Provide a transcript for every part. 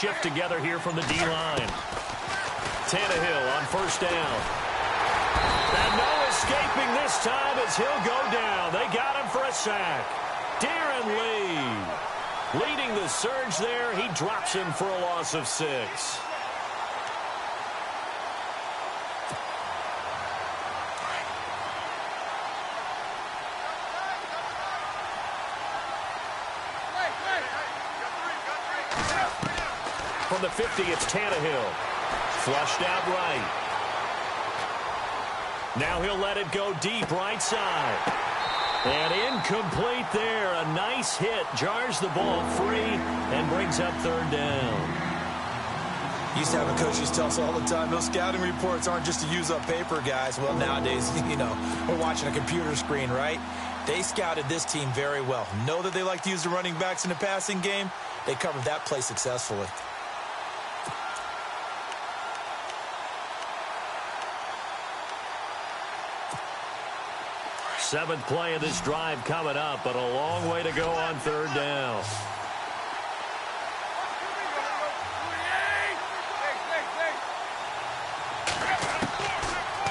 shift together here from the D-line. Tannehill on first down. And no escaping this time as he'll go down. They got him for a sack. Darren Lee leading the surge there. He drops him for a loss of 6. From the 50, it's Tannehill. Flushed out right. Now he'll let it go deep right side. And incomplete there. A nice hit. Jars the ball free and brings up third down. Used to have a coach used to tell us all the time, those scouting reports aren't just to use up paper, guys. Well, nowadays, we're watching a computer screen, right? They scouted this team very well. Know that they like to use the running backs in the passing game. They covered that play successfully. Seventh play of this drive coming up, but a long way to go on third down.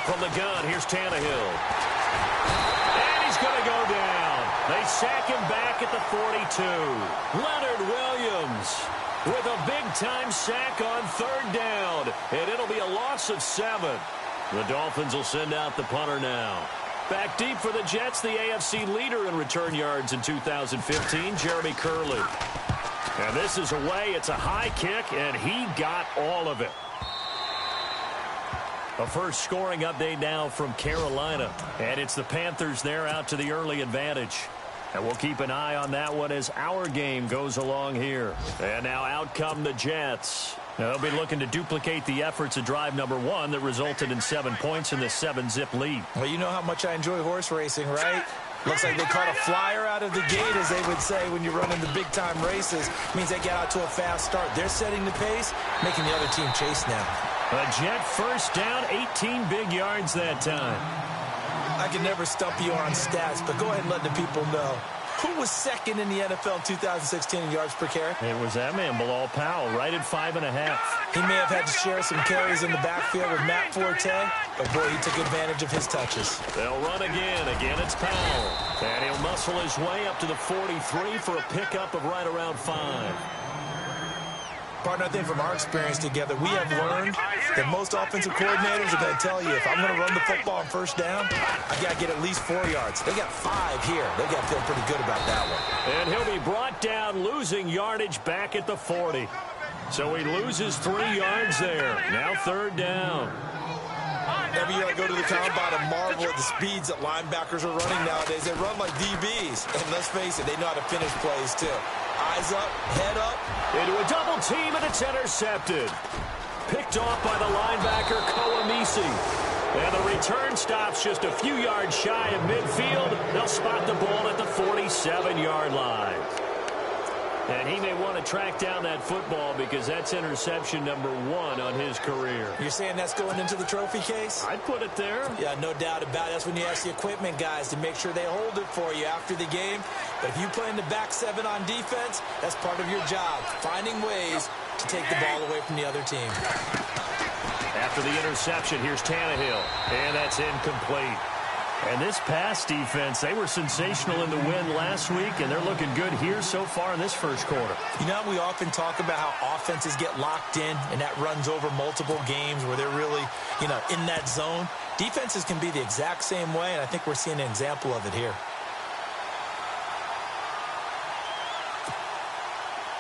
From the gun, here's Tannehill. And he's going to go down. They sack him back at the 42. Leonard Williams with a big-time sack on third down. And it'll be a loss of 7. The Dolphins will send out the punter now. Back deep for the Jets, the AFC leader in return yards in 2015, Jeremy Curley. And this is away. It's a high kick, and he got all of it. A first scoring update now from Carolina. And it's the Panthers there out to the early advantage. And we'll keep an eye on that one as our game goes along here. And now out come the Jets. They'll be looking to duplicate the efforts of drive number 1 that resulted in 7 points in the 7-zip lead. Well, you know how much I enjoy horse racing, right? Looks like they caught a flyer out of the gate, as they would say when you're running the big-time races. Means they get out to a fast start. They're setting the pace, making the other team chase now. A Jet first down, 18 big yards that time. I can never stump you on stats, but go ahead and let the people know. Who was second in the NFL in 2016 in yards per carry? It was that man, Bilal Powell, right at 5.5. He may have had to share some carries in the backfield with Matt Forte, but boy, he took advantage of his touches. They'll run again. Again, it's Powell. And he'll muscle his way up to the 43 for a pickup of right around 5. Partner, I think from our experience together, we have learned that most offensive coordinators are going to tell you, if I'm going to run the football on first down, I got to get at least 4 yards. They got 5 here. They got to feel pretty good about that one. And he'll be brought down, losing yardage back at the 40. So he loses 3 yards there. Now third down. Every year I go to the combine and marvel at the speeds that linebackers are running nowadays. They run like DBs. And let's face it, they know how to finish plays too. Eyes up, head up. Into a double team, and it's intercepted. Picked off by the linebacker, Koamisi. And the return stops just a few yards shy of midfield. They'll spot the ball at the 47-yard line. And he may want to track down that football because that's interception number 1 on his career. You're saying that's going into the trophy case? I'd put it there. Yeah, no doubt about it. That's when you ask the equipment guys to make sure they hold it for you after the game. But if you play in the back 7 on defense, that's part of your job, finding ways to take the ball away from the other team. After the interception, here's Tannehill. And that's incomplete. And this pass defense, they were sensational in the win last week, and they're looking good here so far in this first quarter. You know, we often talk about how offenses get locked in, and that runs over multiple games where they're really, in that zone. Defenses can be the exact same way, and I think we're seeing an example of it here.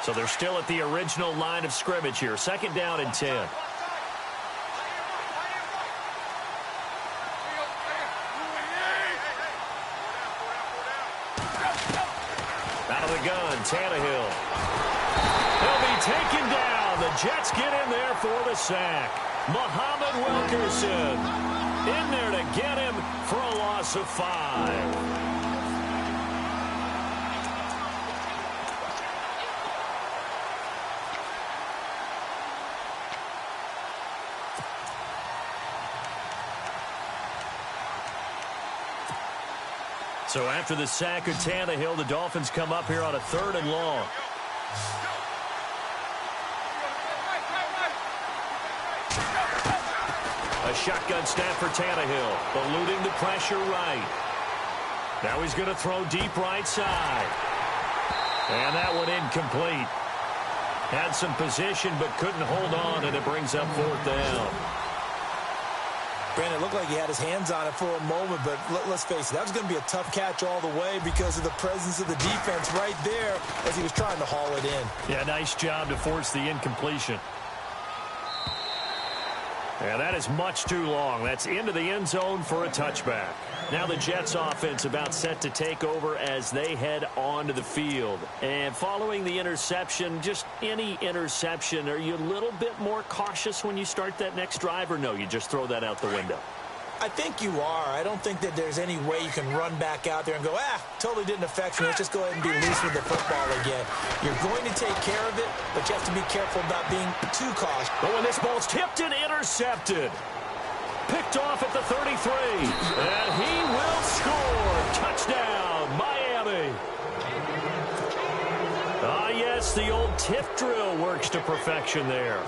So they're still at the original line of scrimmage here. Second down and 10. Out of the gun, Tannehill. He'll be taken down. The Jets get in there for the sack. Muhammad Wilkerson in there to get him for a loss of 5. So after the sack of Tannehill, the Dolphins come up here on a 3rd and long. A shotgun snap for Tannehill, eluding the pressure right. Now he's going to throw deep right side. And that one incomplete. Had some position but couldn't hold on, and it brings up 4th down. Brandon, it looked like he had his hands on it for a moment, but let's face it, that was going to be a tough catch all the way because of the presence of the defense right there as he was trying to haul it in. Yeah, nice job to force the incompletion. Yeah, that is much too long. That's into the end zone for a touchback. Now the Jets offense about set to take over as they head onto the field. And following the interception, just any interception, are you a little bit more cautious when you start that next drive, or no, you just throw that out the window? I think you are. I don't think that there's any way you can run back out there and go, totally didn't affect me. Let's just go ahead and be loose with the football again. You're going to take care of it, but you have to be careful about being too cautious. But when this ball's tipped and intercepted, picked off at the 33, and he will score. Touchdown, Miami. Yes, the old tip drill works to perfection there.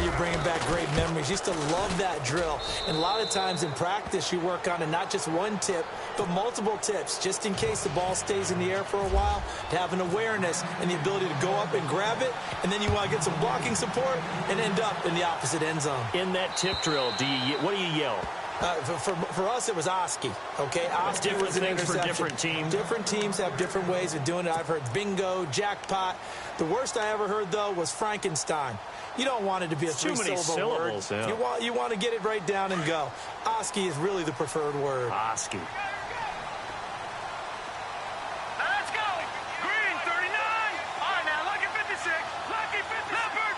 You're bringing back great memories. Used to love that drill. And a lot of times in practice, you work on it, not just one tip, but multiple tips, just in case the ball stays in the air for a while, to have an awareness and the ability to go up and grab it, and then you want to get some blocking support and end up in the opposite end zone. In that tip drill, what do you yell? For us, it was Oski, okay? Oski different was an things for interception. different teams. Different teams have different ways of doing it. I've heard bingo, jackpot. The worst I ever heard, though, was Frankenstein. You don't want it to be a three-syllable word. Yeah. You want to get it right down and go. Oski is really the preferred word. Oski. Let's go. Green, 39. All right, now, lucky 56. Lucky 50. Leopard.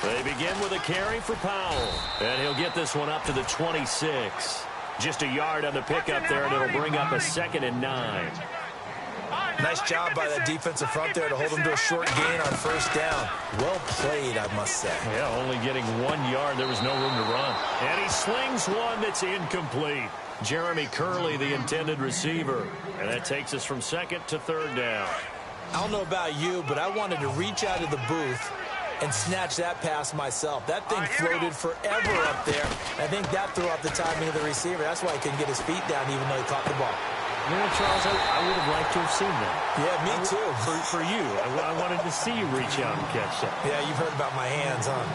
They begin with a carry for Powell. And he'll get this one up to the 26. Just a yard on the pickup there, and it'll bring up a 2nd and 9. Nice job by that defensive front there to hold them to a short gain on 1st down. Well played, I must say. Yeah, only getting 1 yard. There was no room to run. And he slings one that's incomplete. Jeremy Curley, the intended receiver. And that takes us from 2nd to 3rd down. I don't know about you, but I wanted to reach out of the booth and snatch that pass myself. That thing floated forever up there. I think that threw off the timing of the receiver. That's why he couldn't get his feet down even though he caught the ball. You know, Charles, I would have liked to have seen that. Yeah, me too. For you. I wanted to see you reach out and catch that. Yeah, you've heard about my hands, huh?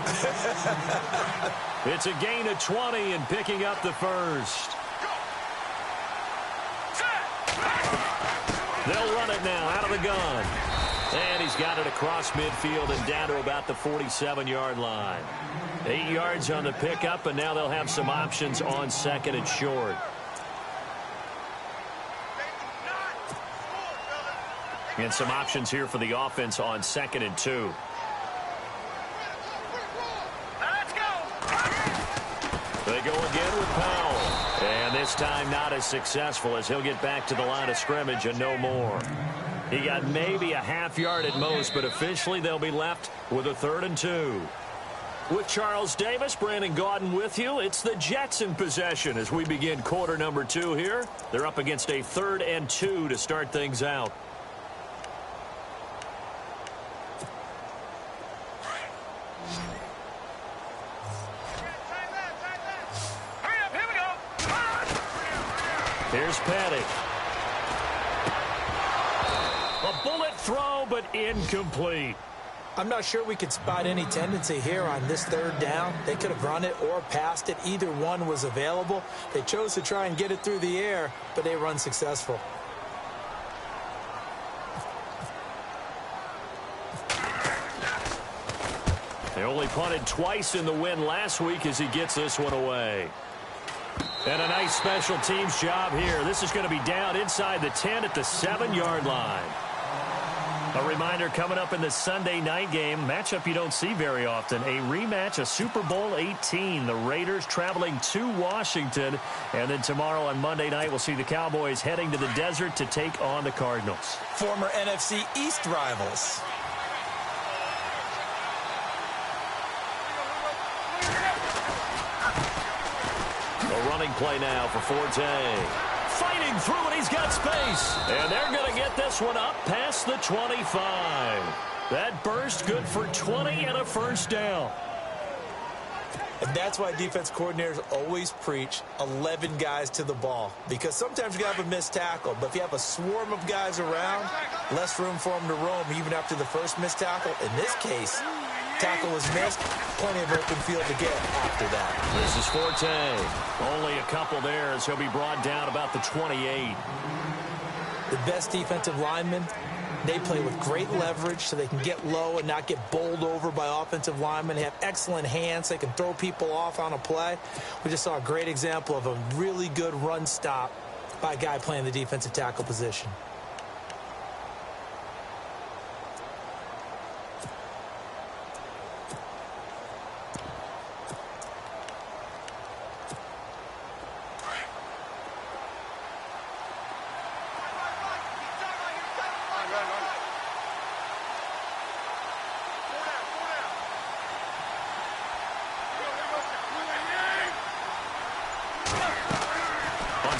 It's a gain of 20 and picking up the first. They'll run it now out of the gun. And he's got it across midfield and down to about the 47-yard line. 8 yards on the pickup, and now they'll have some options on 2nd and short. And some options here for the offense on 2nd and 2. Let's go. They go again with Powell. And this time not as successful as he'll get back to the line of scrimmage and no more. He got maybe a half yard at most, but officially they'll be left with a 3rd and 2. With Charles Davis, Brandon Gaudin with you. It's the Jets in possession as we begin quarter number 2 here. They're up against a 3rd and 2 to start things out. Here's Petty. A bullet throw, but incomplete. I'm not sure we could spot any tendency here on this 3rd down. They could have run it or passed it. Either one was available. They chose to try and get it through the air, but they were unsuccessful. They only punted twice in the win last week as he gets this one away. And a nice special teams job here. This is going to be down inside the 10 at the 7-yard line. A reminder coming up in the Sunday night game, matchup you don't see very often, a rematch of Super Bowl 18. The Raiders traveling to Washington. And then tomorrow on Monday night, we'll see the Cowboys heading to the desert to take on the Cardinals. Former NFC East rivals. A running play now for Forte. Fighting through, and he's got space. And they're going to get this one up past the 25. That burst good for 20 and a first down. And that's why defense coordinators always preach 11 guys to the ball. Because sometimes you have a missed tackle, but if you have a swarm of guys around, less room for them to roam even after the first missed tackle. In this case, tackle was missed, plenty of open field to get after that. This is Forte. Only a couple there as he'll be brought down about the 28. The best defensive linemen, they play with great leverage so they can get low and not get bowled over by offensive linemen. They have excellent hands. They can throw people off on a play. We just saw a great example of a really good run stop by a guy playing the defensive tackle position.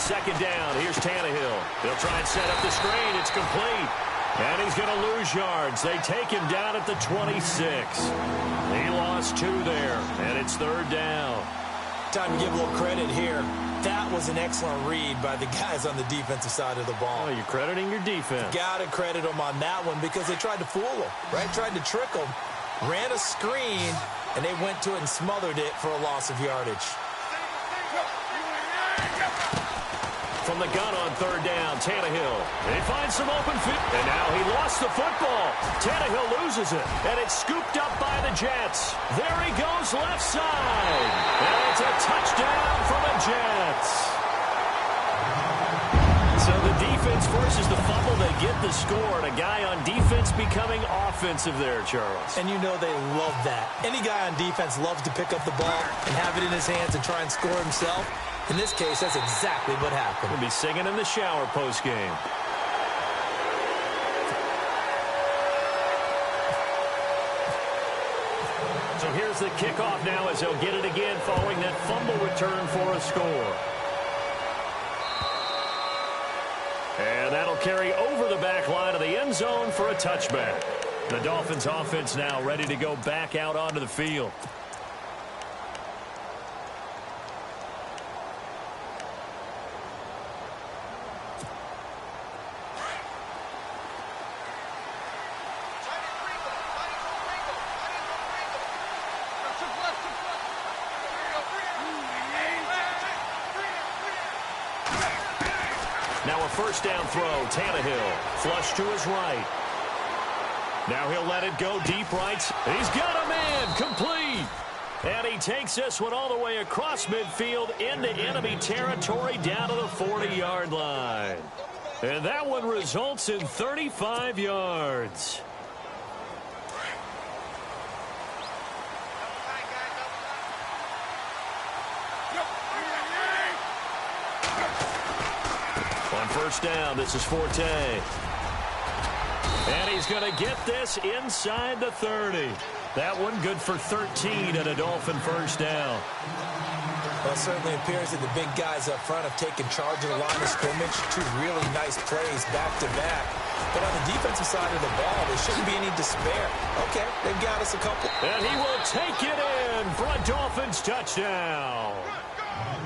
Second down, here's Tannehill. They'll try and set up the screen. It's complete. And he's going to lose yards. They take him down at the 26. He lost 2 there, and it's third down. Time to give a little credit here. That was an excellent read by the guys on the defensive side of the ball. Oh, you're crediting your defense. Got to credit them on that one because they tried to fool him, right? Tried to trick him, ran a screen, and they went to it and smothered it for a loss of yardage. From the gun on third down, Tannehill. They find some open field. And now he lost the football. Tannehill loses it. And it's scooped up by the Jets. There he goes left side. And it's a touchdown for the Jets. So the defense forces the fumble. They get the score. And a guy on defense becoming offensive there, Charles. And you know they love that. Any guy on defense loves to pick up the ball and have it in his hands and try and score himself. In this case, that's exactly what happened. We'll be singing in the shower postgame. So here's the kickoff now as he'll get it again following that fumble return for a score. And that'll carry over the back line of the end zone for a touchback. The Dolphins offense now ready to go back out onto the field. Now a first down throw. Tannehill flush to his right. Now he'll let it go deep right. He's got a man. Complete. And he takes this one all the way across midfield into enemy territory down to the 40-yard line. And that one results in 35 yards. On first down, this is Forte. And he's going to get this inside the 30. That one good for 13 and a Dolphin first down. Well, it certainly appears that the big guys up front have taken charge of the line of scrimmage. 2 really nice plays back-to-back. But on the defensive side of the ball, there shouldn't be any despair. Okay, they've got us a couple. And he will take it in for a Dolphins touchdown.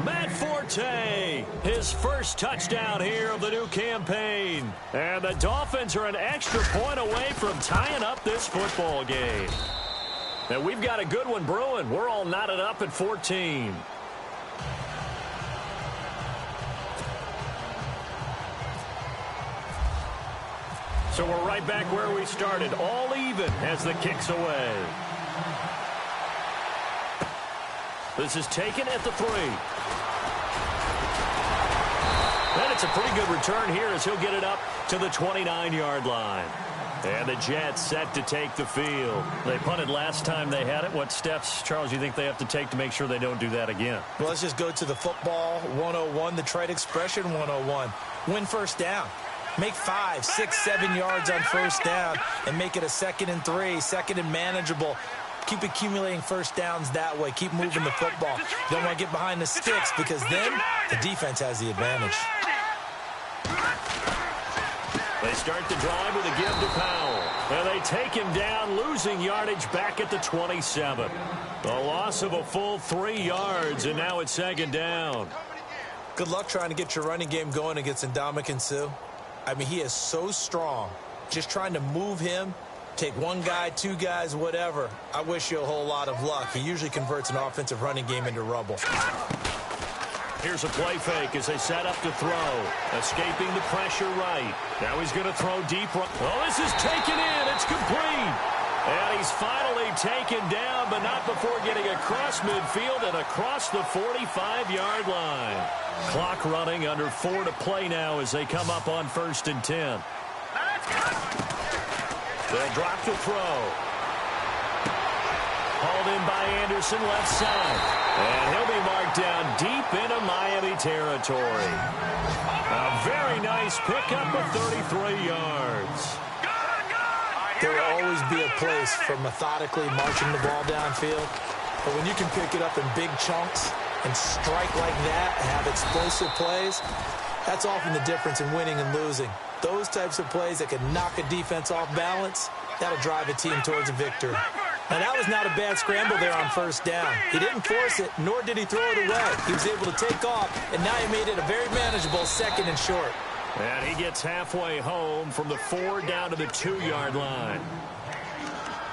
Matt Forte, his first touchdown here of the new campaign. And the Dolphins are an extra point away from tying up this football game. And we've got a good one brewing. We're all knotted up at 14. So we're right back where we started, all even as the kick's away. This is taken at the 3. And it's a pretty good return here as he'll get it up to the 29-yard line. And the Jets set to take the field. They punted last time they had it. What steps, Charles, you think they have to take to make sure they don't do that again? Well, let's just go to the football 101, the trade expression 101. Win first down. Make 5, 6, 7 yards on first down and make it a 2nd and 3, 2nd and manageable. Keep accumulating first downs that way. Keep moving the football. You don't want to get behind the sticks because then the defense has the advantage. They start the drive with a give to Powell. And they take him down, losing yardage back at the 27. A loss of a full 3 yards, and now it's second down. Good luck trying to get your running game going against Ndamukong Suh. I mean, he is so strong. Just trying to move him, take one guy, 2 guys, whatever. I wish you a whole lot of luck. He usually converts an offensive running game into rubble. Here's a play fake as they set up to throw. Escaping the pressure right. Now he's going to throw deep. Oh, this is taken in. It's complete. And he's finally taken down, but not before getting across midfield and across the 45-yard line. Clock running, under 4 to play now as they come up on 1st and 10. They'll drop to throw. Hauled in by Anderson, left side. And he'll be marked down deep into Miami territory. A very nice pickup of 33 yards. There will always be a place for methodically marching the ball downfield. But when you can pick it up in big chunks and strike like that and have explosive plays, that's often the difference in winning and losing. Those types of plays that can knock a defense off balance, that'll drive a team towards a victory. Now, that was not a bad scramble there on 1st down. He didn't force it, nor did he throw it away. He was able to take off, and now he made it a very manageable 2nd and short. And he gets halfway home from the 4 down to the 2-yard line.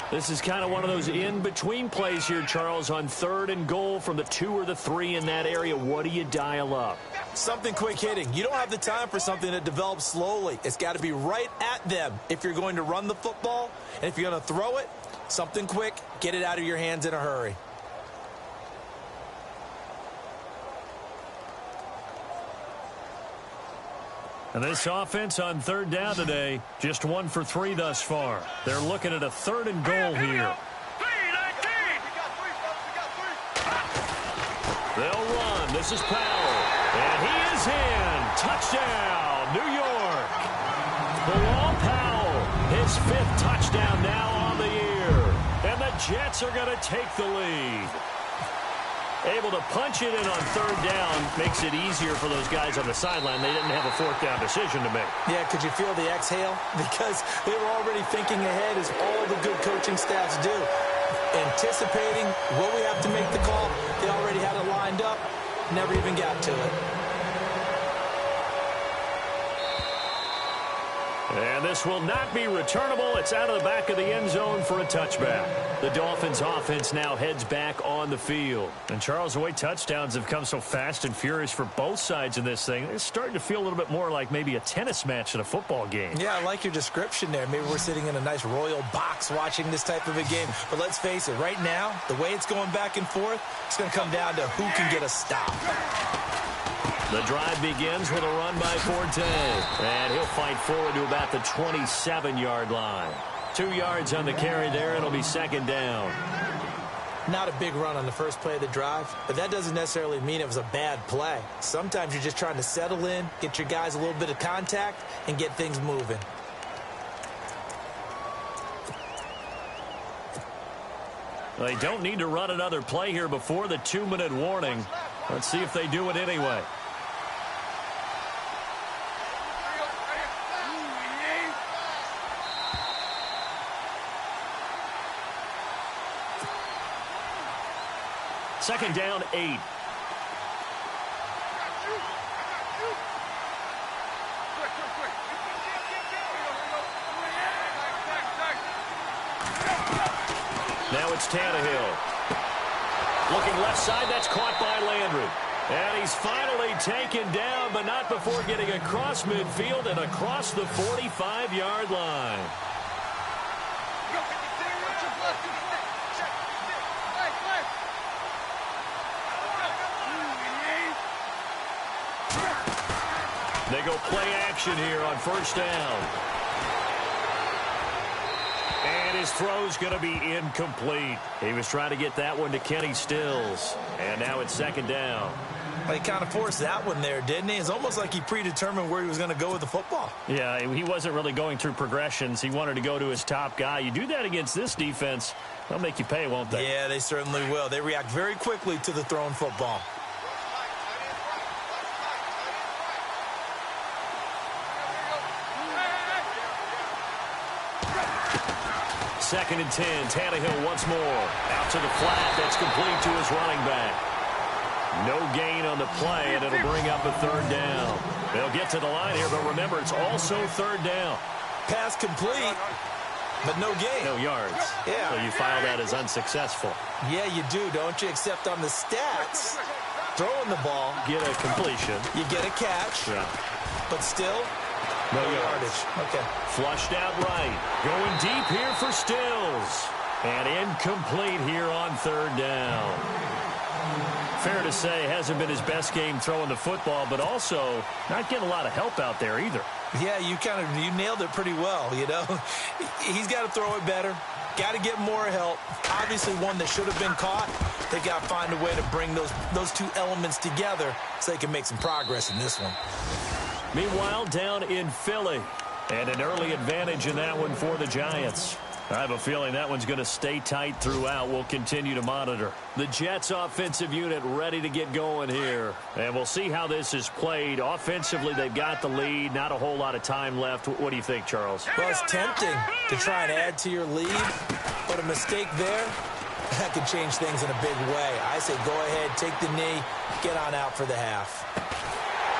This is kind of one of those in-between plays here, Charles, on 3rd and goal from the 2 or the 3 in that area. What do you dial up? Something quick hitting. You don't have the time for something that develops slowly. It's got to be right at them if you're going to run the football. And if you're going to throw it, something quick, get it out of your hands in a hurry. And this offense on 3rd down today, just 1 for 3 thus far. They're looking at a 3rd and goal here. They'll run. This is Powell. And he is in. Touchdown, New York. Bilal Powell, his 5th touchdown now on the year. And the Jets are going to take the lead. Able to punch it in on 3rd down makes it easier for those guys on the sideline. They didn't have a 4th down decision to make. Yeah, could you feel the exhale? Because they were already thinking ahead, as all the good coaching staffs do. Anticipating what we have to make the call. They already had it lined up. Never even got to it. And this will not be returnable. It's out of the back of the end zone for a touchback. The Dolphins offense now heads back on the field. And Charles, the way touchdowns have come so fast and furious for both sides in this thing, it's starting to feel a little bit more like maybe a tennis match than a football game. Yeah, I like your description there. Maybe we're sitting in a nice royal box watching this type of a game. But let's face it, right now, the way it's going back and forth, it's going to come down to who can get a stop. The drive begins with a run by Forte. And he'll fight forward to about the 27-yard line. 2 yards on the carry there. It'll be 2nd down. Not a big run on the first play of the drive, but that doesn't necessarily mean it was a bad play. Sometimes you're just trying to settle in, get your guys a little bit of contact, and get things moving. They don't need to run another play here before the 2-minute warning. Let's see if they do it anyway. Second down, 8. Now it's Tannehill. Looking left side, that's caught by Landry. And he's finally taken down, but not before getting across midfield and across the 45-yard line. They go play action here on 1st down. And his throw's going to be incomplete. He was trying to get that one to Kenny Stills. And now it's 2nd down. Well, he kind of forced that one there, didn't he? It's almost like he predetermined where he was going to go with the football. Yeah, he wasn't really going through progressions. He wanted to go to his top guy. You do that against this defense, they'll make you pay, won't they? Yeah, they certainly will. They react very quickly to the thrown football. 2nd and 10. Tannehill once more. Out to the flat. That's complete to his running back. No gain on the play, and it'll bring up a 3rd down. They'll get to the line here, but remember, it's also 3rd down. Pass complete, but no gain. No yards. Yeah. So you file that as unsuccessful. Yeah, you do, don't you? Except on the stats, throwing the ball. Get a completion. You get a catch. Yeah. But still, no yardage. Okay. Flushed out right. Going deep here for Stills. And incomplete here on 3rd down. Fair to say, hasn't been his best game throwing the football, but also not getting a lot of help out there either. Yeah, you nailed it pretty well, you know. He's got to throw it better. Got to get more help. Obviously one that should have been caught. They got to find a way to bring those two elements together so they can make some progress in this one. Meanwhile, down in Philly, and an early advantage in that one for the Giants. I have a feeling that one's going to stay tight throughout. We'll continue to monitor. The Jets offensive unit ready to get going here. And we'll see how this is played. Offensively, they've got the lead. Not a whole lot of time left. What do you think, Charles? Well, it's tempting to try and add to your lead, but a mistake there, that could change things in a big way. I say go ahead, take the knee, get on out for the half.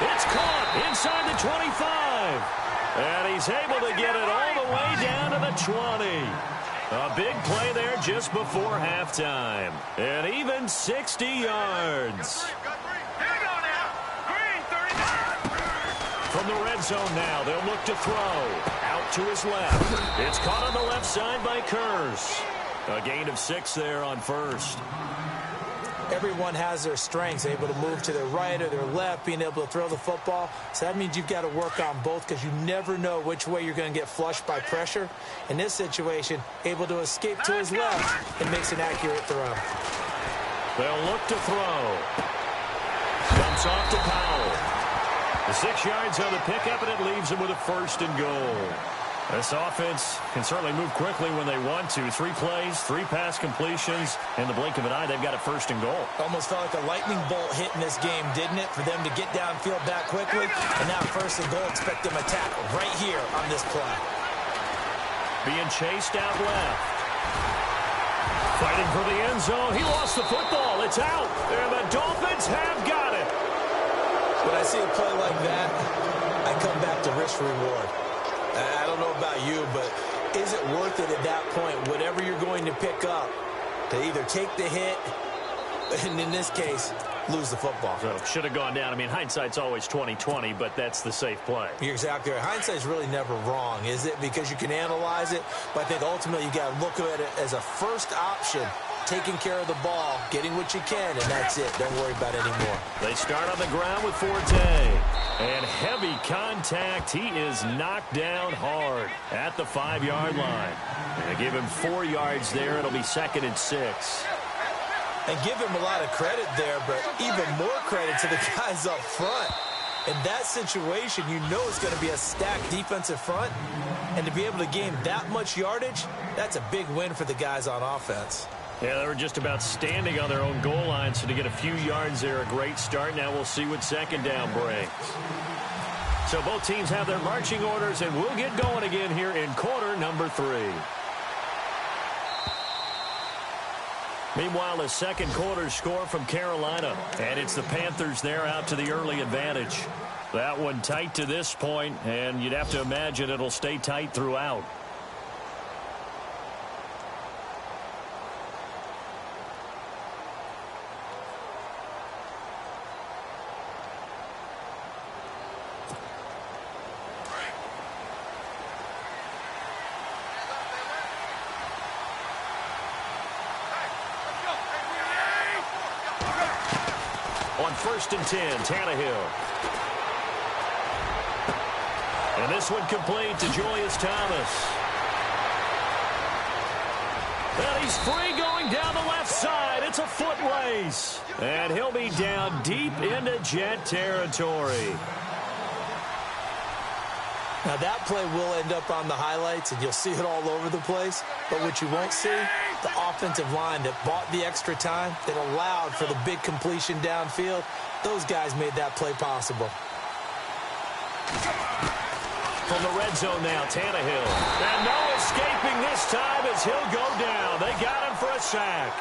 It's caught inside the 25. And he's able to get it all the way down to the 20. A big play there just before halftime. And even 60 yards. From the red zone now, they'll look to throw. Out to his left. It's caught on the left side by Kurz. A gain of 6 there on 1st. Everyone has their strengths, able to move to their right or their left, being able to throw the football. So that means you've got to work on both because you never know which way you're going to get flushed by pressure. In this situation, able to escape to his left and makes an accurate throw. They'll look to throw. Dumps off to Powell. The 6 yards on the pickup, and it leaves him with a 1st and goal. This offense can certainly move quickly when they want to. 3 plays, 3 pass completions. In the blink of an eye, they've got a 1st and goal. Almost felt like a lightning bolt hit in this game, didn't it? For them to get downfield back quickly. And now 1st and goal, expect them to tackle right here on this play. Being chased out left. Fighting for the end zone. He lost the football. It's out. And the Dolphins have got it. When I see a play like that, I come back to risk-reward. I don't know about you, but is it worth it at that point, whatever you're going to pick up, to either take the hit, and in this case, lose the football? So should have gone down. I mean, hindsight's always 20/20, but that's the safe play. You're exactly right. Hindsight's really never wrong, is it? Because you can analyze it, but I think ultimately you got to look at it as a first option, taking care of the ball, getting what you can, and that's it. Don't worry about it anymore. They start on the ground with Forte. And heavy contact. He is knocked down hard at the 5-yard line. And they give him 4 yards there. It'll be 2nd and 6. And give him a lot of credit there, but even more credit to the guys up front. In that situation, you know it's going to be a stacked defensive front. And to be able to gain that much yardage, that's a big win for the guys on offense. Yeah, they were just about standing on their own goal line, so to get a few yards there, a great start. Now we'll see what 2nd down brings. So both teams have their marching orders, and we'll get going again here in quarter number 3. Meanwhile, a 2nd quarter score from Carolina, and it's the Panthers there out to the early advantage. That one tight to this point, and you'd have to imagine it'll stay tight throughout. On 1st and 10, Tannehill. And this one complete to Julius Thomas. And he's free going down the left side. It's a foot race. And he'll be down deep into Jet territory. Now that play will end up on the highlights, and you'll see it all over the place. But what you won't see, the offensive line that bought the extra time, that allowed for the big completion downfield, those guys made that play possible. from the red zone now, Tannehill. And no escaping this time as he'll go down. They got him for a sack.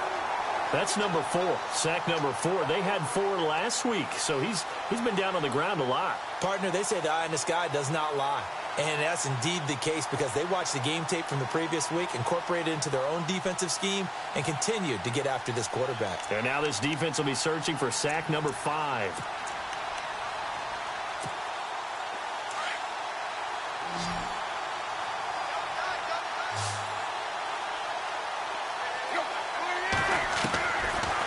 That's number 4, sack number 4. They had 4 last week, so he's been down on the ground a lot. Partner, they say the eye in the sky does not lie. And that's indeed the case because they watched the game tape from the previous week, incorporated it into their own defensive scheme, and continued to get after this quarterback. And now this defense will be searching for sack number 5.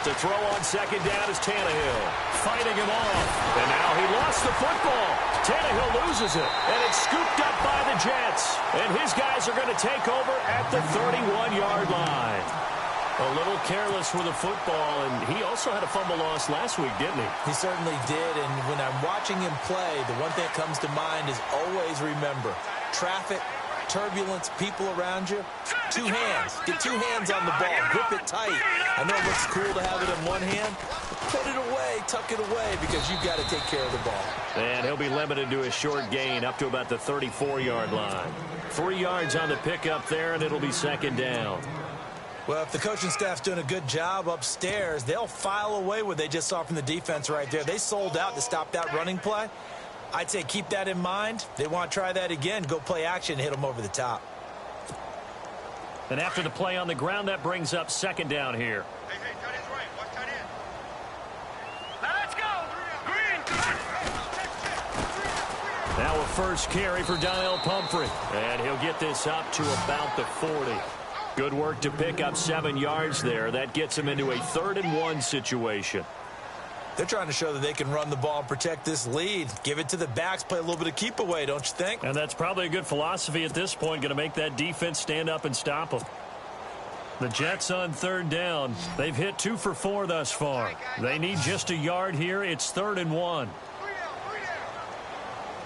To throw on second down is Tannehill. Fighting him off. And now he lost the football. Tannehill loses it. And it's scooped up by the Jets. And his guys are going to take over at the 31-yard line. A little careless with the football. And he also had a fumble loss last week, didn't he? He certainly did. And when I'm watching him play, the one thing that comes to mind is always remember, traffic, turbulence, people around you, 2 hands. Get 2 hands on the ball. Grip it tight. I know it looks cool to have it in one hand. Put it away, tuck it away, because you've got to take care of the ball. And he'll be limited to a short gain up to about the 34-yard line. 3 yards on the pickup there, and it'll be second down. Well, if the coaching staff's doing a good job upstairs, they'll file away what they just saw from the defense right there. They sold out to stop that running play. I'd say keep that in mind. They want to try that again. Go play action and hit them over the top. And after the play on the ground, that brings up second down here. Hey, tight end's right. Watch tight end. Let's go. Green. Now a first carry for Donnell Pumphrey. And he'll get this up to about the 40. Good work to pick up 7 yards there. That gets him into a 3rd-and-1 situation. They're trying to show that they can run the ball and protect this lead. Give it to the backs, play a little bit of keep away, don't you think? And that's probably a good philosophy at this point, going to make that defense stand up and stop them. The Jets on 3rd down. They've hit 2 for 4 thus far. They need just a yard here. It's 3rd-and-1.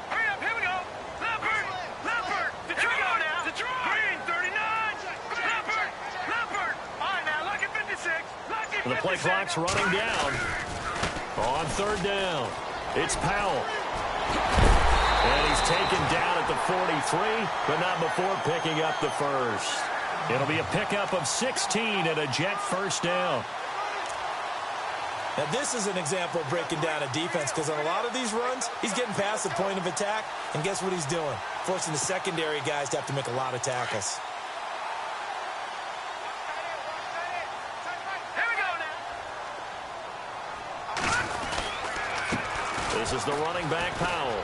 Hurry up, here we go. Leopard. Detroit now. Green, 39. Leopard. All right, now, lucky 56. Lucky 56. The play clock's running down. On 3rd down, it's Powell. And he's taken down at the 43, but not before picking up the first. It'll be a pickup of 16 and a Jet first down. Now, this is an example of breaking down a defense because on a lot of these runs, he's getting past the point of attack, and guess what he's doing? Forcing the secondary guys to have to make a lot of tackles. This is the running back, Powell.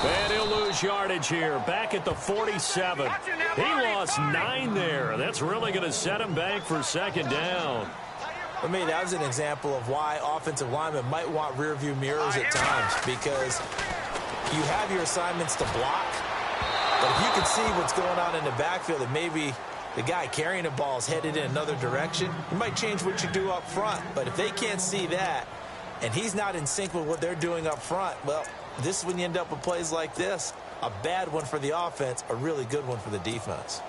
And he'll lose yardage here, back at the 47. He lost 9 there. That's really going to set him back for second down. For me, that was an example of why offensive linemen might want rear-view mirrors at times because you have your assignments to block, but if you can see what's going on in the backfield and maybe the guy carrying the ball is headed in another direction, you might change what you do up front. But if they can't see that, and he's not in sync with what they're doing up front, well, this is when you end up with plays like this. A bad one for the offense, a really good one for the defense.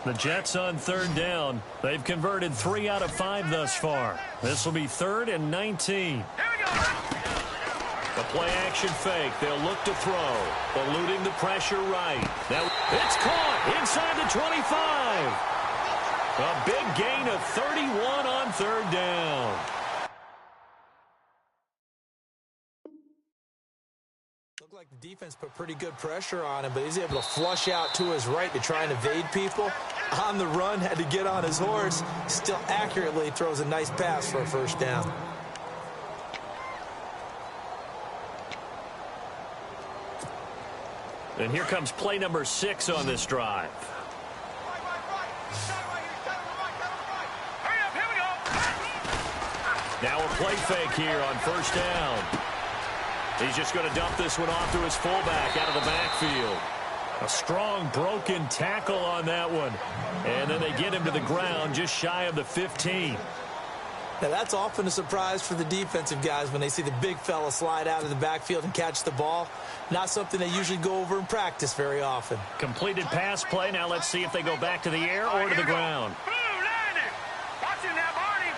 The Jets on 3rd down. They've converted 3 out of 5 thus far. This will be 3rd and 19. The play action fake. They'll look to throw. Eluding the pressure right. Now it's caught inside the 25. A big gain of 31 on 3rd down. Looked like the defense put pretty good pressure on him, but he's able to flush out to his right to try and evade people. On the run, had to get on his horse. Still accurately throws a nice pass for a first down. And here comes play number 6 on this drive. Now a play fake here on first down. He's just going to dump this one off to his fullback out of the backfield. A strong broken tackle on that one. And then they get him to the ground just shy of the 15. Now, that's often a surprise for the defensive guys when they see the big fella slide out of the backfield and catch the ball. Not something they usually go over in practice very often. Completed pass play. Now let's see if they go back to the air or to the ground. Watch him now, Barney.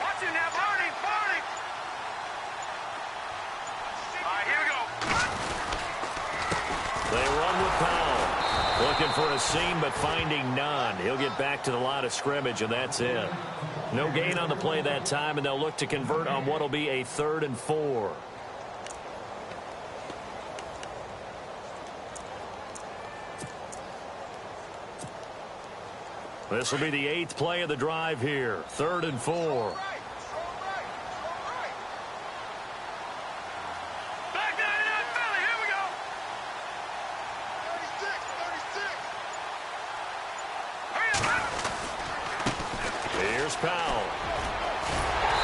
Watch him now, Barney. They run with Powell. Looking for a seam, but finding none. He'll get back to the line of scrimmage, and that's it. No gain on the play that time, and they'll look to convert on what will be a 3rd and 4. This will be the 8th play of the drive here. 3rd and 4. Here's Powell.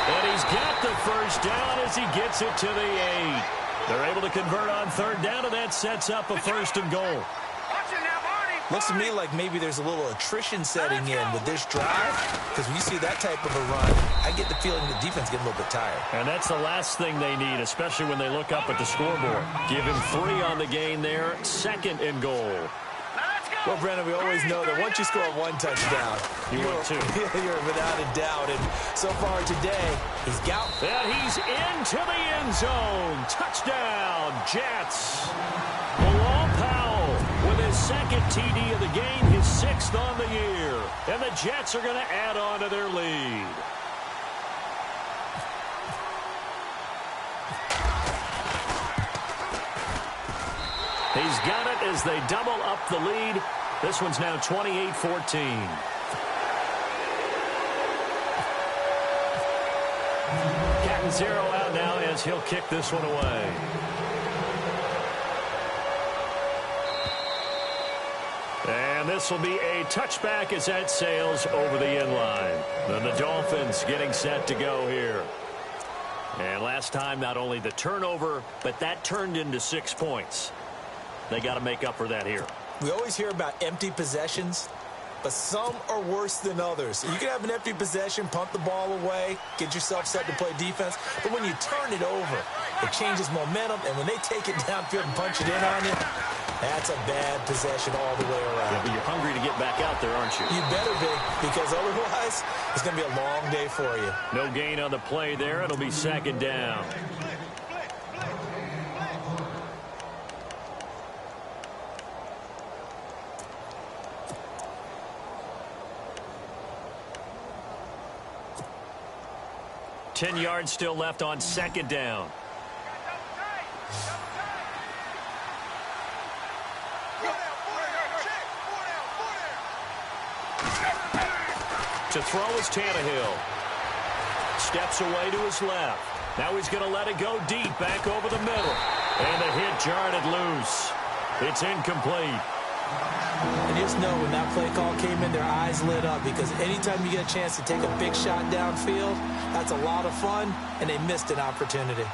And he's got the first down as he gets it to the 8. They're able to convert on 3rd down, and that sets up a 1st and goal. Looks to me like maybe there's a little attrition setting in with this drive, because when you see that type of a run, I get the feeling the defense getting a little bit tired. And that's the last thing they need, especially when they look up at the scoreboard. Give him 3 on the gain there, 2nd and goal. Well, Brennan, we always know that once you score 1 touchdown, you're without a doubt. And so far today, he's got. And he's into the end zone. Touchdown, Jets. Bilal Powell with his 2nd TD of the game, his 6th on the year. And the Jets are going to add on to their lead. He's got it as they double up the lead. This one's now 28-14. Catanzaro out now as he'll kick this one away. And this will be a touchback as that sails over the end line. Then the Dolphins getting set to go here. And last time, not only the turnover, but that turned into 6 points. They got to make up for that here. We always hear about empty possessions, but some are worse than others. You can have an empty possession, pump the ball away, get yourself set to play defense, but when you turn it over, it changes momentum, and when they take it downfield and punch it in on you, that's a bad possession all the way around. Yeah, but you're hungry to get back out there, aren't you? You better be, because otherwise, it's going to be a long day for you. No gain on the play there. It'll be 2nd down. Ten yards still left on 2nd down. To throw is Tannehill. Steps away to his left. Now he's going to let it go deep, back over the middle. And the hit jarred it loose. It's incomplete. And just know when that play call came in, their eyes lit up, because anytime you get a chance to take a big shot downfield, that's a lot of fun, and they missed an opportunity.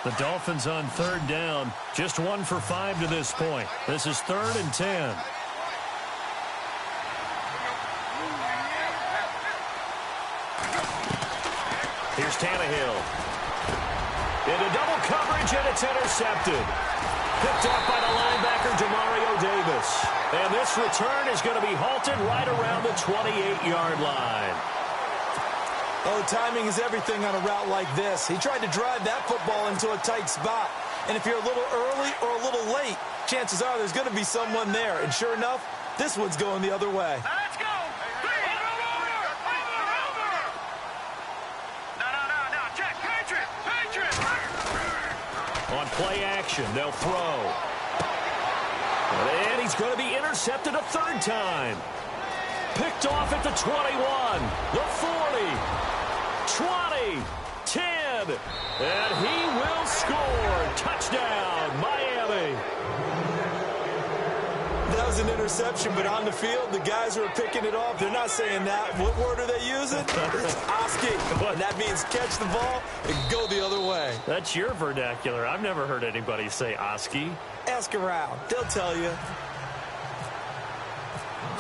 The Dolphins on 3rd down, just 1 for 5 to this point. This is 3rd and 10. Here's Tannehill. Into double coverage, and it's intercepted. Picked off by the linebacker, Demario Davis. And this return is going to be halted right around the 28-yard line. Oh, timing is everything on a route like this. He tried to drive that football into a tight spot. And if you're a little early or a little late, chances are there's going to be someone there. And sure enough, this one's going the other way. Let's go. No. Check. Patriot. On play action, they'll throw. And he's going to be intercepted a 3rd time. Picked off at the 21, the 40, 20, 10, and he will score. Touchdown, Miami. That was an interception, but on the field, the guys who are picking it off, they're not saying that. What word are they using? It's Oski. And that means catch the ball and go the other way. That's your vernacular. I've never heard anybody say Oski. Ask around. They'll tell you.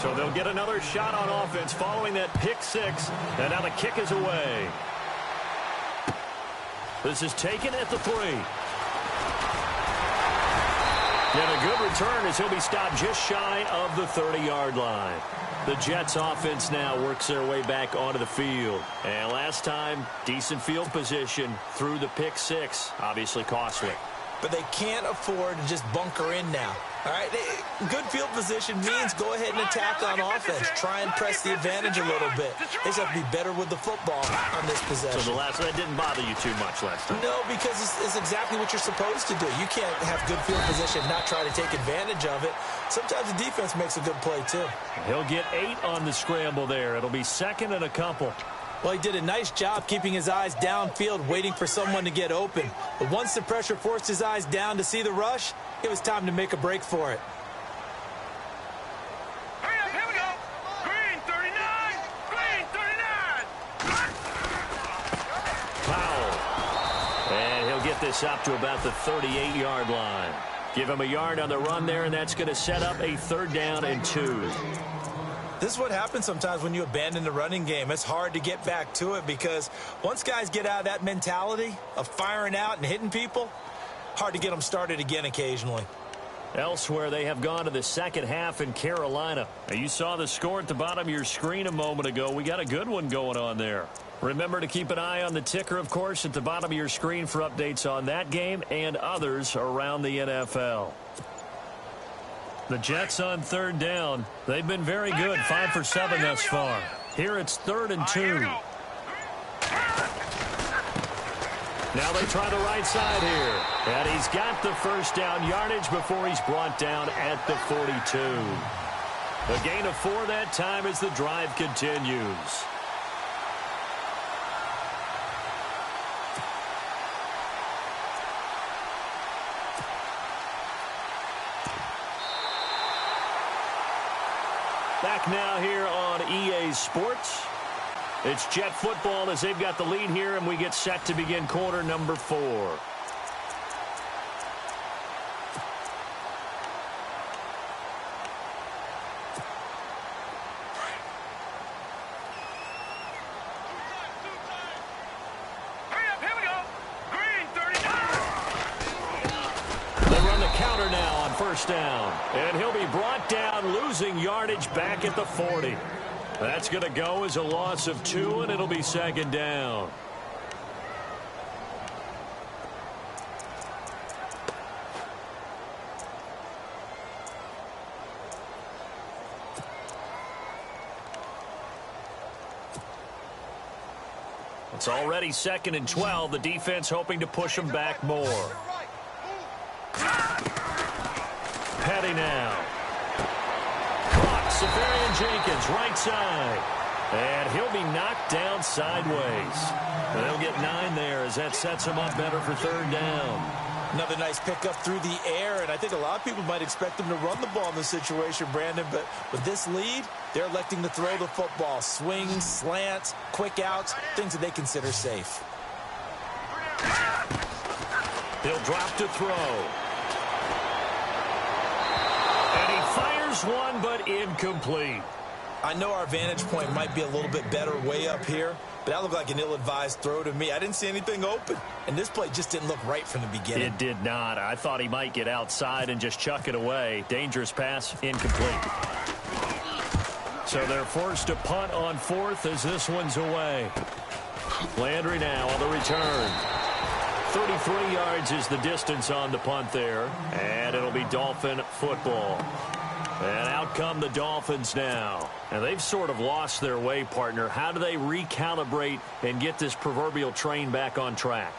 So they'll get another shot on offense following that pick 6. And now the kick is away. This is taken at the 3. And a good return as he'll be stopped just shy of the 30-yard line. The Jets offense now works their way back onto the field. And last time, decent field position through the pick six. Obviously costly. But they can't afford to just bunker in now. All right, good field position means go ahead and attack on offense. Try and press the advantage a little bit. They just have to be better with the football on this possession. So the last one didn't bother you too much last time? No, because it's exactly what you're supposed to do. You can't have good field position and not try to take advantage of it. Sometimes the defense makes a good play, too. He'll get 8 on the scramble there. It'll be second and a couple. Well, he did a nice job keeping his eyes downfield, waiting for someone to get open. But once the pressure forced his eyes down to see the rush, it was time to make a break for it. Hurry up, here we go. Green 39. Green 39. Foul. And he'll get this up to about the 38-yard line. Give him a yard on the run there, and that's going to set up a 3rd down and 2. This is what happens sometimes when you abandon the running game. It's hard to get back to it because once guys get out of that mentality of firing out and hitting people, hard to get them started again occasionally. Elsewhere, they have gone to the second half in Carolina. Now, you saw the score at the bottom of your screen a moment ago. We got a good one going on there. Remember to keep an eye on the ticker, of course, at the bottom of your screen for updates on that game and others around the NFL. The Jets on 3rd down. They've been very good, 5 for 7 thus far. Here it's 3rd and 2. Now they try the right side here. And he's got the first down yardage before he's brought down at the 42. A gain of 4 that time as the drive continues. Back now here on EA Sports. It's Jet football as they've got the lead here, and we get set to begin quarter number 4. Hurry up, here we go. Green 39. They run the counter now on 1st down. And he'll be brought down, losing yardage back at the 40. That's going to go as a loss of 2, and it'll be 2nd down. It's already 2nd and 12. The defense hoping to push them back more. Petty now. Caught. Safarian Jenkins, right side. And he'll be knocked down sideways. And they'll get 9 there as that sets him up better for 3rd down. Another nice pickup through the air, and I think a lot of people might expect them to run the ball in this situation, Brandon, but with this lead, they're electing to throw the football. Swings, slants, quick outs, things that they consider safe. He'll drop to throw. And he fires one, but incomplete. I know our vantage point might be a little bit better way up here, but that looked like an ill-advised throw to me. I didn't see anything open, and this play just didn't look right from the beginning. It did not. I thought he might get outside and just chuck it away. Dangerous pass, incomplete. So they're forced to punt on 4th as this one's away. Landry now on the return. 33 yards is the distance on the punt there, and it'll be Dolphin football. And out come the Dolphins now. And they've sort of lost their way, partner. How do they recalibrate and get this proverbial train back on track?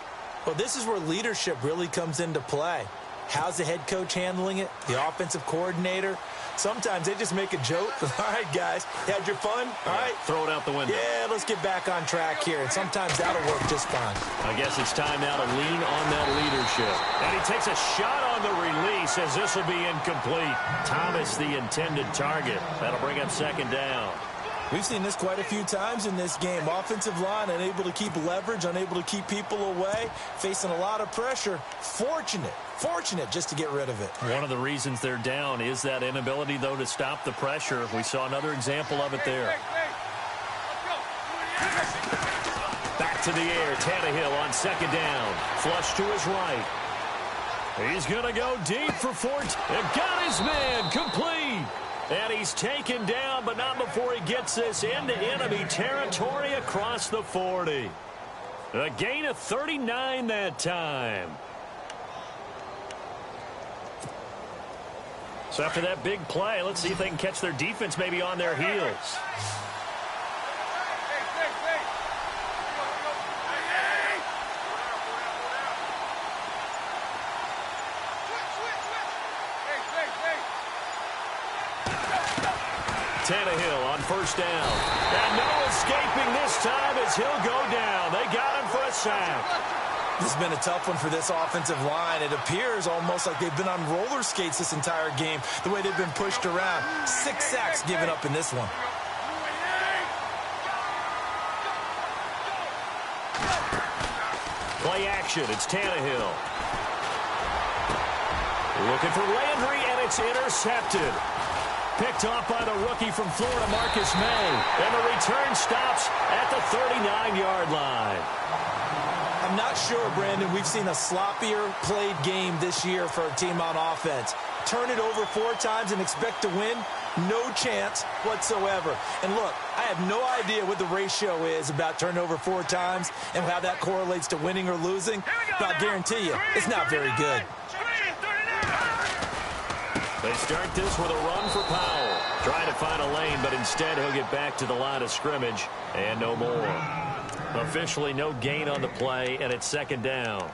Well, this is where leadership really comes into play. How's the head coach handling it? The offensive coordinator? Sometimes they just make a joke. All right, guys, had your fun? All right. Throw it out the window. Yeah, let's get back on track here. And sometimes that'll work just fine. I guess it's time now to lean on that leadership. And he takes a shot on the release as this will be incomplete. Thomas, the intended target. That'll bring up 2nd down. We've seen this quite a few times in this game. Offensive line unable to keep leverage, unable to keep people away, facing a lot of pressure. Fortunate just to get rid of it. One of the reasons they're down is that inability, though, to stop the pressure. We saw another example of it there. Back to the air. Tannehill on 2nd down. Flush to his right. He's going to go deep for 14. And got his man complete. And he's taken down, but not before he gets this into enemy territory across the 40. A gain of 39 that time. So after that big play, let's see if they can catch their defense maybe on their heels. Tannehill on first down. And no escaping this time as he'll go down. They got him for a sack. This has been a tough one for this offensive line. It appears almost like they've been on roller skates this entire game, the way they've been pushed around. 6 sacks given up in this one. Play action. It's Tannehill. Looking for Landry, and it's intercepted. Picked off by the rookie from Florida, Marcus May. And the return stops at the 39-yard line. I'm not sure, Brandon, we've seen a sloppier played game this year for a team on offense. Turn it over 4 times and expect to win? No chance whatsoever. And look, I have no idea what the ratio is about turning over 4 times and how that correlates to winning or losing. But I guarantee you, it's not very good. They start this with a run for Powell. Trying to find a lane, but instead he'll get back to the line of scrimmage and no more. Officially no gain on the play, and it's second down.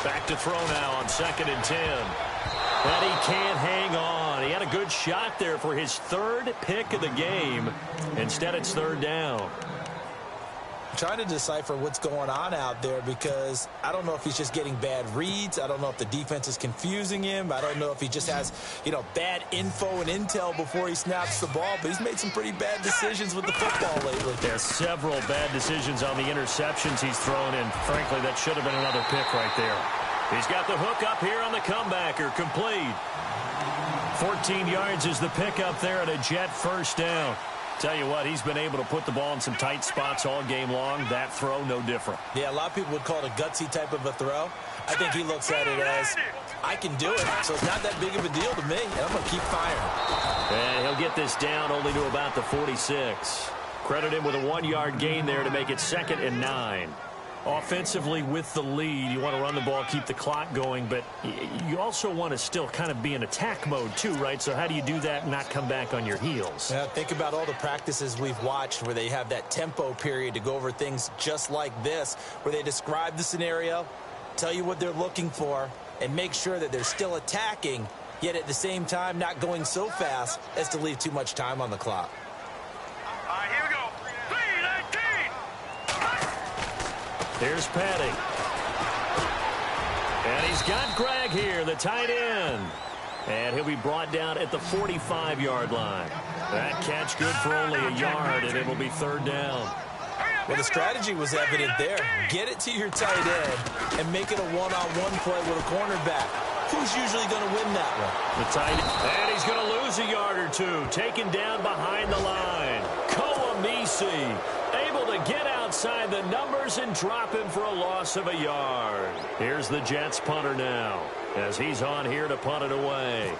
Back to throw now on 2nd and 10. But he can't hang on. He had a good shot there for his 3rd pick of the game. Instead, it's 3rd down. I'm trying to decipher what's going on out there because I don't know if he's just getting bad reads. I don't know if the defense is confusing him. I don't know if he just has, bad info and intel before he snaps the ball. But he's made some pretty bad decisions with the football lately. There's several bad decisions on the interceptions he's thrown in. Frankly, that should have been another pick right there. He's got the hook up here on the comebacker. Complete. 14 yards is the pickup there at a Jet first down. Tell you what, he's been able to put the ball in some tight spots all game long. That throw, no different. Yeah, a lot of people would call it a gutsy type of a throw. I think he looks at it as, I can do it, so it's not that big of a deal to me, and I'm going to keep firing. And he'll get this down only to about the 46. Credit him with a 1-yard gain there to make it 2nd and 9. Offensively with the lead, you want to run the ball, keep the clock going, but you also want to still kind of be in attack mode too, right? So how do you do that and not come back on your heels? Yeah, think about all the practices we've watched where they have that tempo period to go over things just like this, where they describe the scenario, tell you what they're looking for, and make sure that they're still attacking, yet at the same time not going so fast as to leave too much time on the clock. All right, here we go. Here's Patty. And he's got Greg here, the tight end. And he'll be brought down at the 45-yard line. That catch good for only a yard, and it will be 3rd down. Well, the strategy was evident there. Get it to your tight end and make it a one-on-one play with a cornerback. Who's usually going to win that one? The tight end. And he's going to lose a yard or two. Taken down behind the line. Koamisi able to get outside the numbers and drop him for a loss of a yard. Here's the Jets punter now as he's on here to punt it away.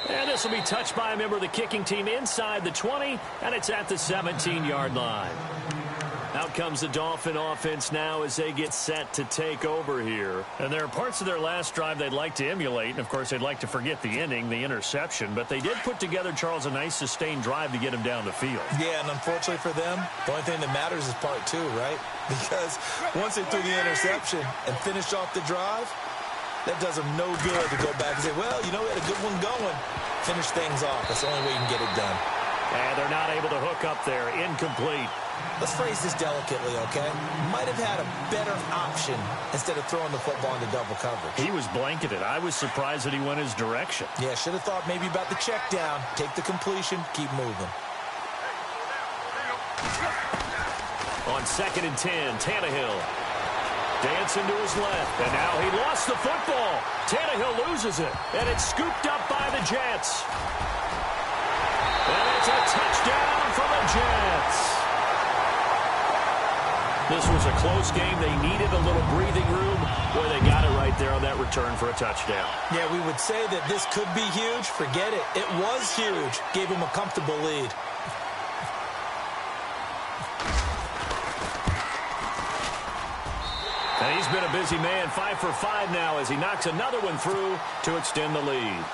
And this will be touched by a member of the kicking team inside the 20, and it's at the 17-yard line. Out comes the Dolphin offense now as they get set to take over here. And there are parts of their last drive they'd like to emulate. And, of course, they'd like to forget the inning, the interception. But they did put together, Charles, a nice sustained drive to get him down the field. Yeah, and unfortunately for them, the only thing that matters is part 2, right? Because once they threw the interception and finished off the drive, that does them no good to go back and say, well, we had a good one going. Finish things off. That's the only way you can get it done. And they're not able to hook up there. Incomplete. Let's phrase this delicately, okay? Might have had a better option instead of throwing the football into double coverage. He was blanketed. I was surprised that he went his direction. Yeah, should have thought maybe about the check down. Take the completion, keep moving. On 2nd and 10, Tannehill. Dancing to his left, and now he lost the football. Tannehill loses it, and it's scooped up by the Jets. And it's a touchdown for the Jets. This was a close game. They needed a little breathing room. Boy, they got it right there on that return for a touchdown. Yeah, we would say that this could be huge. Forget it. It was huge. Gave him a comfortable lead. And he's been a busy man, 5 for 5 now as he knocks another one through to extend the lead.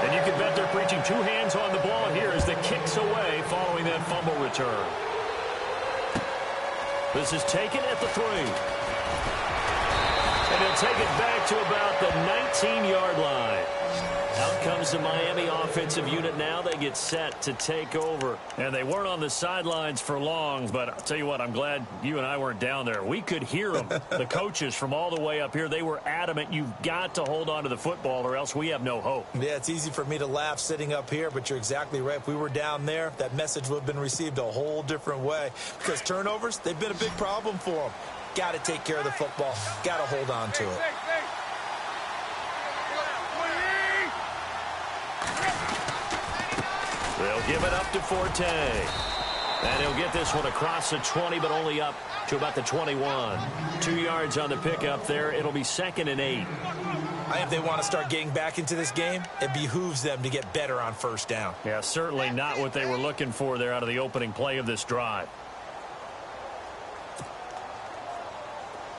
And you can bet they're preaching 2 hands on the ball here as the kick's away following that fumble return. This is taken at the 3. And he'll take it back to about the 19-yard line. Out comes the Miami offensive unit now. They get set to take over. And they weren't on the sidelines for long, but I'll tell you what, I'm glad you and I weren't down there. We could hear them, the coaches from all the way up here. They were adamant, you've got to hold on to the football or else we have no hope. Yeah, it's easy for me to laugh sitting up here, but you're exactly right. If we were down there, that message would have been received a whole different way. Because turnovers, they've been a big problem for them. Got to take care of the football. Got to hold on to it. They'll give it up to Forte. And he'll get this one across the 20, but only up to about the 21. 2 yards on the pickup there. It'll be 2nd and 8. If they want to start getting back into this game, it behooves them to get better on first down. Yeah, certainly not what they were looking for there out of the opening play of this drive.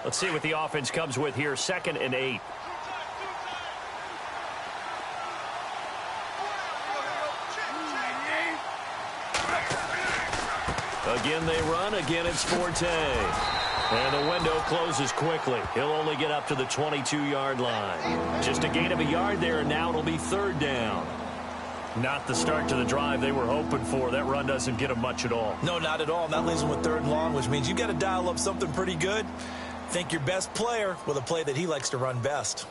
Let's see what the offense comes with here. 2nd and 8. Again they run. Again it's Forte. And the window closes quickly. He'll only get up to the 22-yard line. Just a gain of a yard there, and now it'll be 3rd down. Not the start to the drive they were hoping for. That run doesn't get them much at all. No, not at all. And that leaves them with 3rd and long, which means you got to dial up something pretty good. Think your best player with a play that he likes to run best.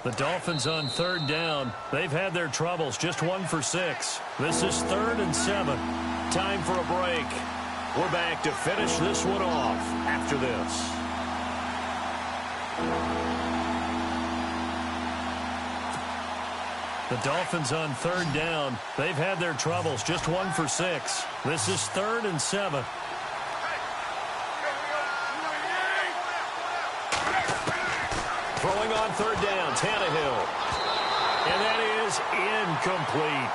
The Dolphins on 3rd down. They've had their troubles. Just 1 for 6. This is 3rd and 7. Time for a break. We're back to finish this one off after this. The Dolphins on 3rd down. They've had their troubles. Just 1 for 6. This is 3rd and 7. Throwing on 3rd down, Tannehill. And that is incomplete.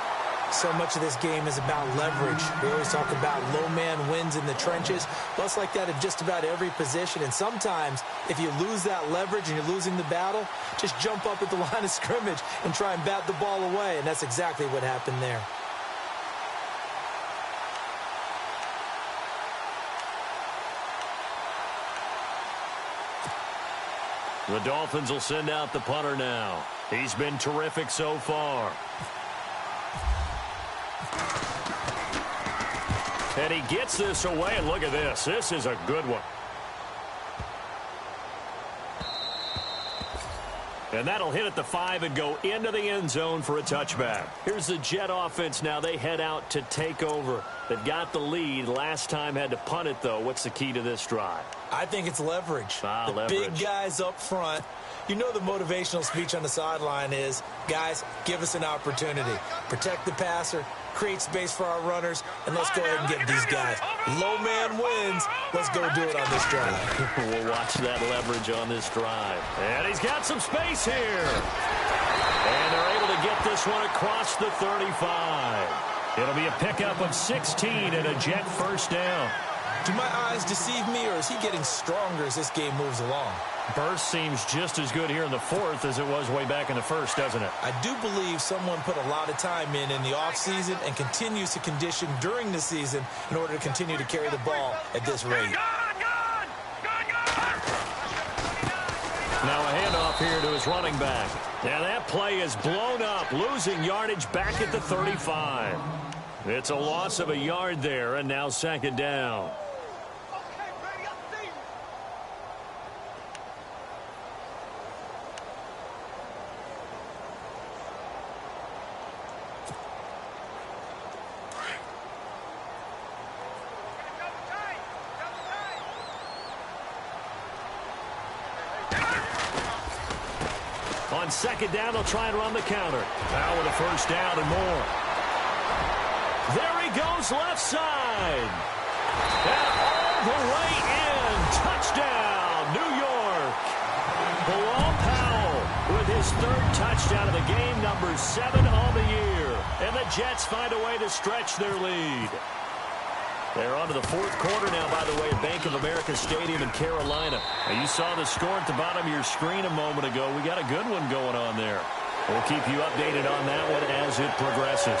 So much of this game is about leverage. We always talk about low man wins in the trenches. Well, it's like that in just about every position. And sometimes, if you lose that leverage and you're losing the battle, just jump up at the line of scrimmage and try and bat the ball away. And that's exactly what happened there. The Dolphins will send out the punter now. He's been terrific so far. And he gets this away, and look at this. This is a good one. And that'll hit at the 5 and go into the end zone for a touchback. Here's the Jet offense now. They head out to take over. They've got the lead. Last time had to punt it, though. What's the key to this drive? I think it's leverage. Leverage. Big guys up front. You know the motivational speech on the sideline is, guys, give us an opportunity. Protect the passer, create space for our runners, and let's go ahead and get these guys. Low man wins. Let's go do it on this drive. We'll watch that leverage on this drive. And he's got some space here. And they're able to get this one across the 35. It'll be a pickup of 16 and a Jet first down. Do my eyes deceive me, or is he getting stronger as this game moves along? Burst seems just as good here in the 4th as it was way back in the 1st, doesn't it? I do believe someone put a lot of time in the offseason and continues to condition during the season in order to continue to carry the ball at this rate. Now a handoff here to his running back. Now that play is blown up, losing yardage back at the 35. It's a loss of a yard there, and now second down. On second down, they'll try and run the counter. Now with a first down and more. There he goes left side. And all the way in. Touchdown, New York. Bilal Powell with his third touchdown of the game, number 7 on the year. And the Jets find a way to stretch their lead. They're on to the fourth quarter now, by the way, at Bank of America Stadium in Carolina. Now, you saw the score at the bottom of your screen a moment ago. We got a good one going on there. We'll keep you updated on that one as it progresses.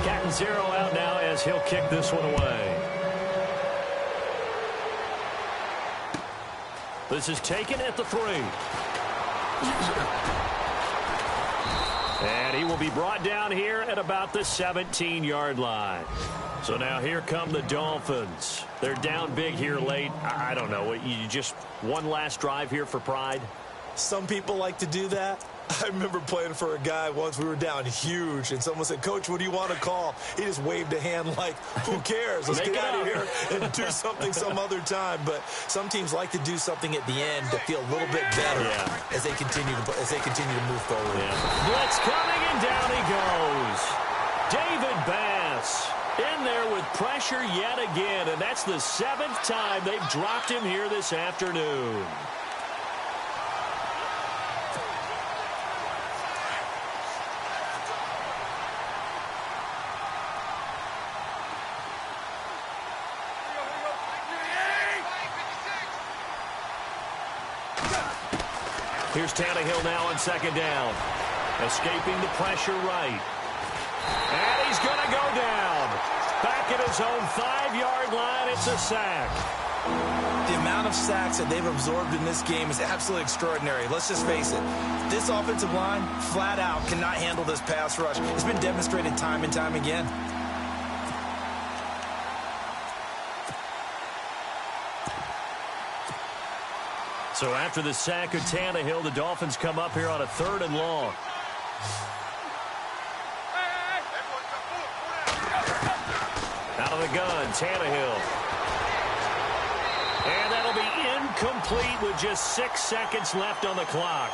Cat and zero out now as he'll kick this one away. This is taken at the 3. And he will be brought down here at about the 17-yard line. So now here come the Dolphins. They're down big here late. I don't know. You just one last drive here for pride? Some people like to do that. I remember playing for a guy once. We were down huge, and someone said, "Coach, what do you want to call?" He just waved a hand like, who cares? Let's get out of here and do something some other time. But some teams like to do something at the end to feel a little bit better as they continue to move forward. Yeah. Blitz coming, and down he goes. David Bass in there with pressure yet again, and that's the 7th time they've dropped him here this afternoon. Here's Tannehill now on second down. Escaping the pressure right. And he's going to go down. Back at his own 5-yard line, it's a sack. The amount of sacks that they've absorbed in this game is absolutely extraordinary. Let's just face it. This offensive line, flat out, cannot handle this pass rush. It's been demonstrated time and time again. So after the sack of Tannehill, the Dolphins come up here on a 3rd and long. Out of the gun, Tannehill. And that'll be incomplete with just 6 seconds left on the clock.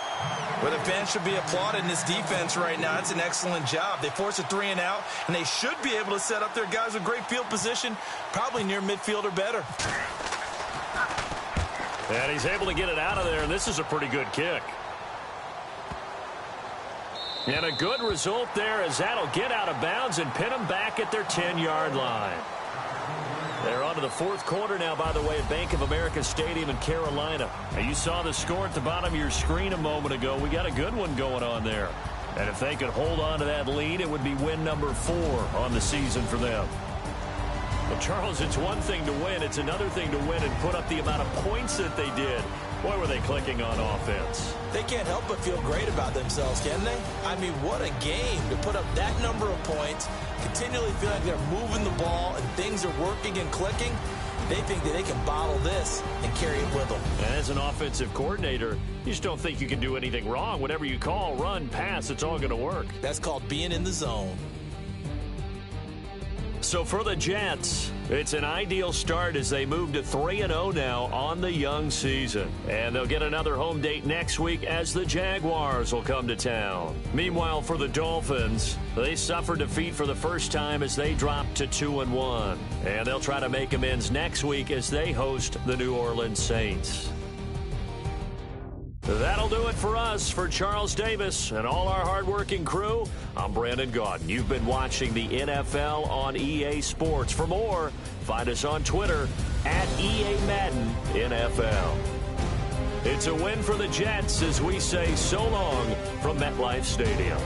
Well, the fans should be applauding this defense right now. It's an excellent job. They force a 3 and out, and they should be able to set up their guys with great field position, probably near midfield or better. And he's able to get it out of there, and this is a pretty good kick. And a good result there as that'll get out of bounds and pin them back at their 10-yard line. They're on to the fourth quarter now, by the way, at Bank of America Stadium in Carolina. Now, you saw the score at the bottom of your screen a moment ago. We got a good one going on there. And if they could hold on to that lead, it would be win number 4 on the season for them. Well, Charles, it's one thing to win. It's another thing to win and put up the amount of points that they did. Boy, were they clicking on offense. They can't help but feel great about themselves, can they? I mean, what a game to put up that number of points, continually feel like they're moving the ball and things are working and clicking. They think that they can bottle this and carry it with them. And as an offensive coordinator, you just don't think you can do anything wrong. Whatever you call, run, pass, it's all going to work. That's called being in the zone. So for the Jets, it's an ideal start as they move to 3-0 now on the young season. And they'll get another home date next week as the Jaguars will come to town. Meanwhile, for the Dolphins, they suffered defeat for the first time as they dropped to 2-1. And they'll try to make amends next week as they host the New Orleans Saints. That'll do it for us. For Charles Davis and all our hardworking crew, I'm Brandon Gaudin. You've been watching the NFL on EA Sports. For more, find us on Twitter at EA Madden NFL. It's a win for the Jets as we say so long from MetLife Stadium.